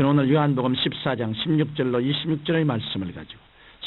저는 오늘 요한복음 14장 16절로 26절의 말씀을 가지고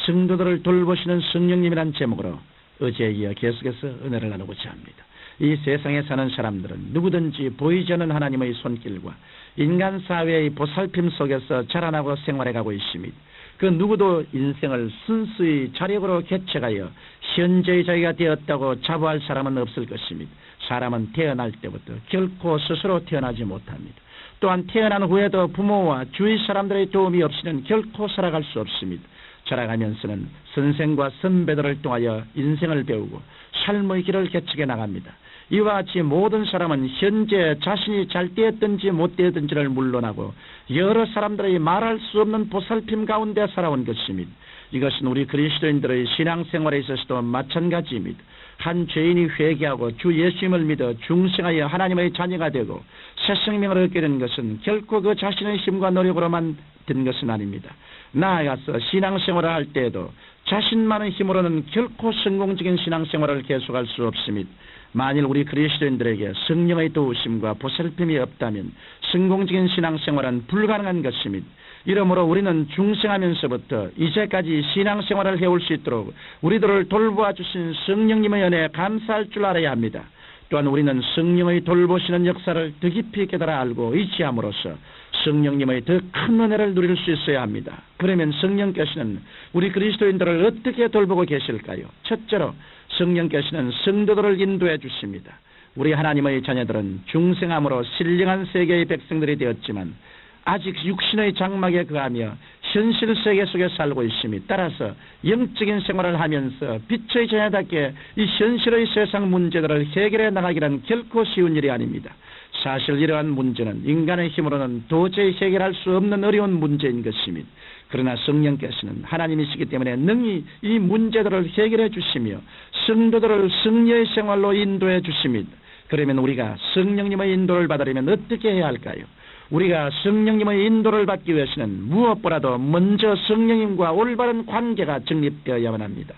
성도들을 돌보시는 성령님이란 제목으로 어제에 이어 계속해서 은혜를 나누고자 합니다. 이 세상에 사는 사람들은 누구든지 보이지 않는 하나님의 손길과 인간 사회의 보살핌 속에서 자라나고 생활해가고 있습니다. 그 누구도 인생을 순수히 자력으로 개척하여 현재의 자기가 되었다고 자부할 사람은 없을 것입니다. 사람은 태어날 때부터 결코 스스로 태어나지 못합니다. 또한 태어난 후에도 부모와 주위 사람들의 도움이 없이는 결코 살아갈 수 없습니다. 자라가면서는 선생과 선배들을 통하여 인생을 배우고 삶의 길을 개척해 나갑니다. 이와 같이 모든 사람은 현재 자신이 잘 되었든지 못 되었든지를 물론하고 여러 사람들의 말할 수 없는 보살핌 가운데 살아온 것입니다. 이것은 우리 그리스도인들의 신앙생활에 있어서도 마찬가지입니다. 한 죄인이 회개하고 주 예수님을 믿어 중생하여 하나님의 자녀가 되고 새 생명을 얻게 된 것은 결코 그 자신의 힘과 노력으로만 된 것은 아닙니다. 나아가서 신앙생활을 할 때에도 자신만의 힘으로는 결코 성공적인 신앙생활을 계속할 수 없습니다. 만일 우리 그리스도인들에게 성령의 도우심과 보살핌이 없다면 성공적인 신앙생활은 불가능한 것입니다. 이러므로 우리는 중생하면서부터 이제까지 신앙생활을 해올 수 있도록 우리들을 돌보아 주신 성령님의 은혜에 감사할 줄 알아야 합니다. 또한 우리는 성령의 돌보시는 역사를 더 깊이 깨달아 알고 의지함으로써 성령님의 더 큰 은혜를 누릴 수 있어야 합니다. 그러면 성령께서는 우리 그리스도인들을 어떻게 돌보고 계실까요? 첫째로 성령께서는 성도들을 인도해 주십니다. 우리 하나님의 자녀들은 중생함으로 신령한 세계의 백성들이 되었지만 아직 육신의 장막에 거하며 현실 세계 속에 살고 있습니다. 따라서 영적인 생활을 하면서 빛의 자녀답게 이 현실의 세상 문제들을 해결해 나가기란 결코 쉬운 일이 아닙니다. 사실 이러한 문제는 인간의 힘으로는 도저히 해결할 수 없는 어려운 문제인 것입니다. 그러나 성령께서는 하나님이시기 때문에 능히 이 문제들을 해결해 주시며 성도들을 승리의 생활로 인도해 주십니다. 그러면 우리가 성령님의 인도를 받으려면 어떻게 해야 할까요? 우리가 성령님의 인도를 받기 위해서는 무엇보다도 먼저 성령님과 올바른 관계가 정립되어야만 합니다.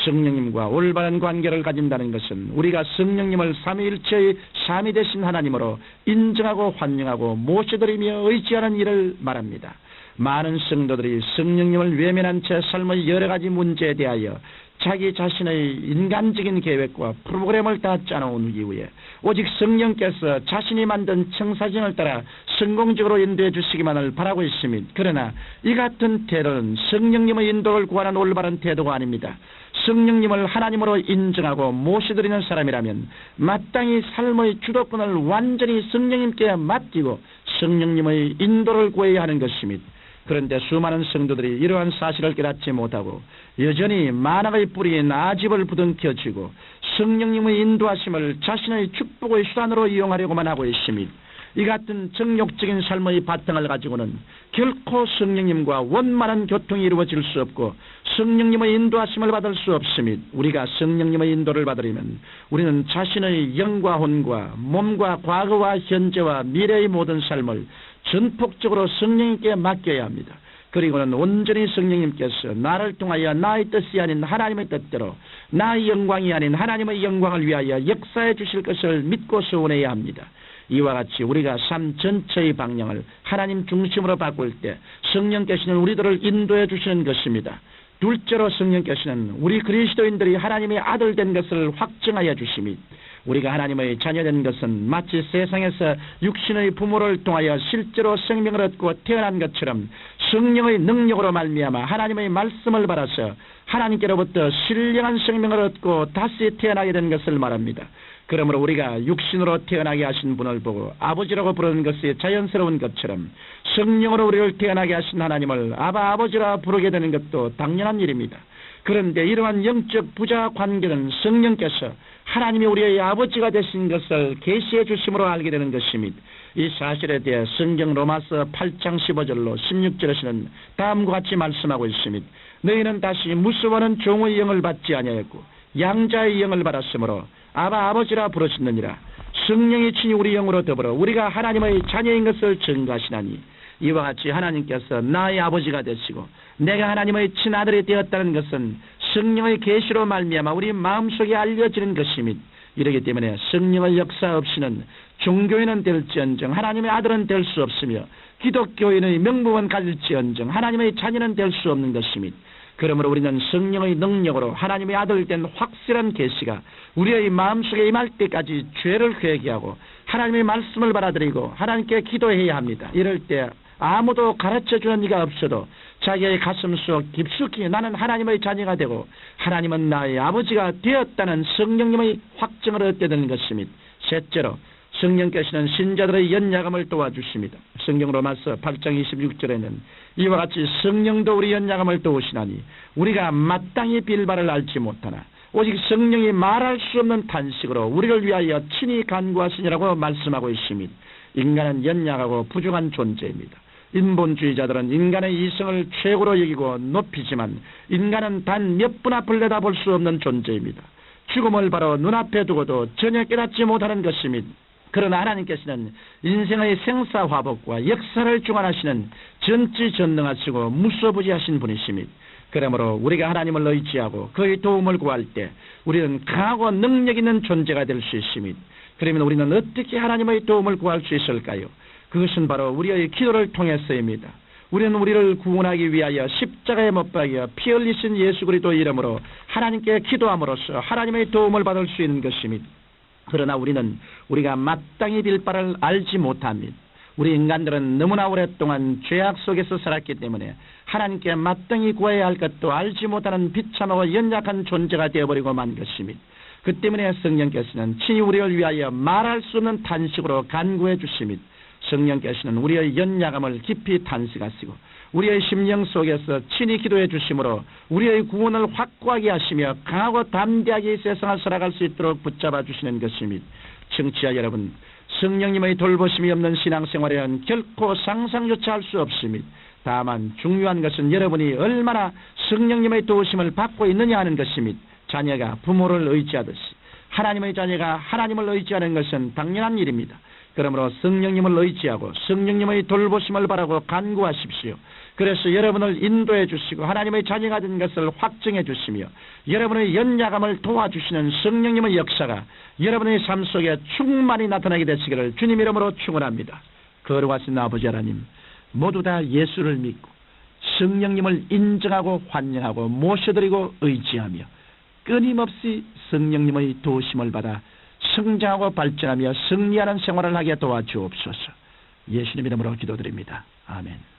성령님과 올바른 관계를 가진다는 것은 우리가 성령님을 삼위일체의 삼위 되신 하나님으로 인정하고 환영하고 모셔드리며 의지하는 일을 말합니다. 많은 성도들이 성령님을 외면한 채 삶의 여러 가지 문제에 대하여 자기 자신의 인간적인 계획과 프로그램을 다 짜놓은 이후에 오직 성령께서 자신이 만든 청사진을 따라 성공적으로 인도해 주시기만을 바라고 있습니다. 그러나 이 같은 태도는 성령님의 인도를 구하는 올바른 태도가 아닙니다. 성령님을 하나님으로 인정하고 모셔드리는 사람이라면 마땅히 삶의 주도권을 완전히 성령님께 맡기고 성령님의 인도를 구해야 하는 것입니다. 그런데 수많은 성도들이 이러한 사실을 깨닫지 못하고 여전히 만악의 뿌리인 아집을 부둥켜쥐고 성령님의 인도하심을 자신의 축복의 수단으로 이용하려고만 하고 있습니다. 이 같은 정욕적인 삶의 바탕을 가지고는 결코 성령님과 원만한 교통이 이루어질 수 없고 성령님의 인도하심을 받을 수 없습니다. 우리가 성령님의 인도를 받으려면 우리는 자신의 영과 혼과 몸과 과거와 현재와 미래의 모든 삶을 전폭적으로 성령님께 맡겨야 합니다. 그리고는 온전히 성령님께서 나를 통하여 나의 뜻이 아닌 하나님의 뜻대로 나의 영광이 아닌 하나님의 영광을 위하여 역사해 주실 것을 믿고 소원해야 합니다. 이와 같이 우리가 삶 전체의 방향을 하나님 중심으로 바꿀 때 성령께서는 우리들을 인도해 주시는 것입니다. 둘째로 성령께서는 우리 그리스도인들이 하나님의 아들 된 것을 확증하여 주심이 우리가 하나님의 자녀된 것은 마치 세상에서 육신의 부모를 통하여 실제로 생명을 얻고 태어난 것처럼 성령의 능력으로 말미암아 하나님의 말씀을 받아서 하나님께로부터 신령한 생명을 얻고 다시 태어나게 된 것을 말합니다. 그러므로 우리가 육신으로 태어나게 하신 분을 보고 아버지라고 부르는 것이 자연스러운 것처럼 성령으로 우리를 태어나게 하신 하나님을 아바 아버지라 부르게 되는 것도 당연한 일입니다. 그런데 이러한 영적 부자 관계는 성령께서 하나님이 우리의 아버지가 되신 것을 계시해 주심으로 알게 되는 것입니다. 이 사실에 대해 성경 로마서 8장 15절로 16절에서는 다음과 같이 말씀하고 있습니다. 너희는 다시 무수하는 종의 영을 받지 아니하였고 양자의 영을 받았으므로 아바 아버지라 부르셨느니라. 성령이 친히 우리 영으로 더불어 우리가 하나님의 자녀인 것을 증거하시나니 이와 같이 하나님께서 나의 아버지가 되시고 내가 하나님의 친아들이 되었다는 것은 성령의 계시로 말미암아 우리 마음속에 알려지는 것입니다. 이러기 때문에 성령의 역사 없이는 종교인은 될지언정 하나님의 아들은 될 수 없으며 기독교인의 명분은 가질지언정 하나님의 자녀는 될 수 없는 것입니다. 그러므로 우리는 성령의 능력으로 하나님의 아들 된 확실한 계시가 우리의 마음속에 임할 때까지 죄를 회개하고 하나님의 말씀을 받아들이고 하나님께 기도해야 합니다. 이럴 때 아무도 가르쳐주는 이가 없어도 자기의 가슴 속 깊숙이 나는 하나님의 자녀가 되고 하나님은 나의 아버지가 되었다는 성령님의 확증을 얻게 되는 것입니다. 셋째로 성령께서는 신자들의 연약함을 도와주십니다. 성경 로마서 8장 26절에는 이와 같이 성령도 우리 연약함을 도우시나니 우리가 마땅히 빌 바를 알지 못하나 오직 성령이 말할 수 없는 탄식으로 우리를 위하여 친히 간구하시니라고 말씀하고 있습니다. 인간은 연약하고 부족한 존재입니다. 인본주의자들은 인간의 이성을 최고로 여기고 높이지만 인간은 단 몇 분 앞을 내다볼 수 없는 존재입니다. 죽음을 바로 눈앞에 두고도 전혀 깨닫지 못하는 것입니다. 그러나 하나님께서는 인생의 생사화복과 역사를 주관하시는 전지전능하시고 무소부지하신 분이십니다. 그러므로 우리가 하나님을 의지하고 그의 도움을 구할 때 우리는 강하고 능력 있는 존재가 될 수 있습니다. 그러면 우리는 어떻게 하나님의 도움을 구할 수 있을까요? 그것은 바로 우리의 기도를 통해서입니다. 우리는 우리를 구원하기 위하여 십자가에 못 박여 피 흘리신 예수 그리스도 이름으로 하나님께 기도함으로써 하나님의 도움을 받을 수 있는 것입니다. 그러나 우리는 우리가 마땅히 빌 바를 알지 못합니다. 우리 인간들은 너무나 오랫동안 죄악 속에서 살았기 때문에 하나님께 마땅히 구해야 할 것도 알지 못하는 비참하고 연약한 존재가 되어버리고 만 것입니다. 그 때문에 성령께서는 친히 우리를 위하여 말할 수 없는 탄식으로 간구해 주십니다. 성령께서는 우리의 연약함을 깊이 탄식하시고 우리의 심령 속에서 친히 기도해 주심으로 우리의 구원을 확고하게 하시며 강하고 담대하게 이 세상을 살아갈 수 있도록 붙잡아 주시는 것입니다. 청취자 여러분, 성령님의 돌보심이 없는 신앙생활에는 결코 상상조차 할 수 없습니다. 다만 중요한 것은 여러분이 얼마나 성령님의 도우심을 받고 있느냐 하는 것입니다. 자녀가 부모를 의지하듯이 하나님의 자녀가 하나님을 의지하는 것은 당연한 일입니다. 그러므로 성령님을 의지하고 성령님의 돌보심을 바라고 간구하십시오. 그래서 여러분을 인도해 주시고 하나님의 자녀가 된 것을 확증해 주시며 여러분의 연약함을 도와주시는 성령님의 역사가 여러분의 삶 속에 충만히 나타나게 되시기를 주님 이름으로 축원합니다. 거룩하신 아버지 하나님, 모두 다 예수를 믿고 성령님을 인정하고 환영하고 모셔드리고 의지하며 끊임없이 성령님의 도우심을 받아 성장하고 발전하며 승리하는 생활을 하게 도와주옵소서. 예수님 이름으로 기도드립니다. 아멘.